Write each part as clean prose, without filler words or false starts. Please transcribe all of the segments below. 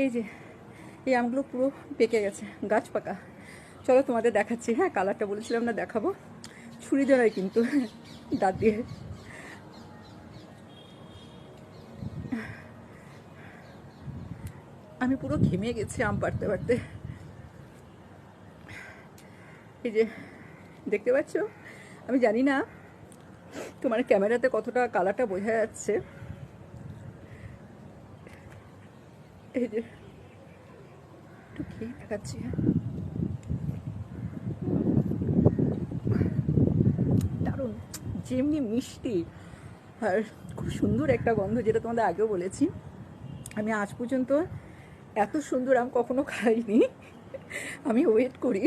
এই যে এই আমগুলো পুরো পেকে গেছে, গাছ পাকা। চলো তোমাদের দেখাচ্ছি। হ্যাঁ, কালারটা বলেছিলাম না দেখাবো, ছুরি দেওয়াই কিন্তু দাঁত দিয়ে। আমি পুরো ঘেমে গেছি আম পাড়তে পারতে। এই যে দেখতে পাচ্ছ, আমি জানি না তোমার ক্যামেরাতে কতটা কালারটা বোঝা যাচ্ছে। এই যে একটু খেয়ে দেখাচ্ছি। হ্যাঁ, দারুণ, যেমনি মিষ্টি আর খুব সুন্দর একটা গন্ধ, যেটা তোমাদের আগেও বলেছি। আমি আজ পর্যন্ত এত সুন্দর আম কখনো খাইনি। আমি ওয়েট করি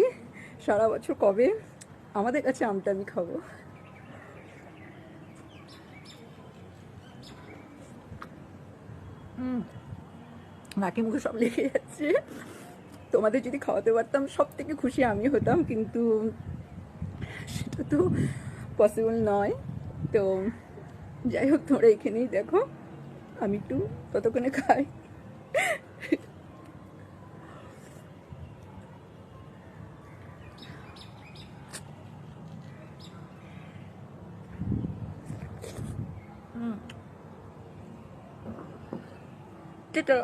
সারা বছর কবে আমাদের কাছে আমটা আমি খাবো। নাকে মুখে সব লেগে যাচ্ছে। তোমাদের যদি খাওয়াতে পারতাম সব থেকে খুশি আমি হতাম, কিন্তু সেটা তো পসিবল নয়। তো যাই হোক, তোমরা এখানেই দেখো, আমি একটু ততক্ষণে খাই। এটা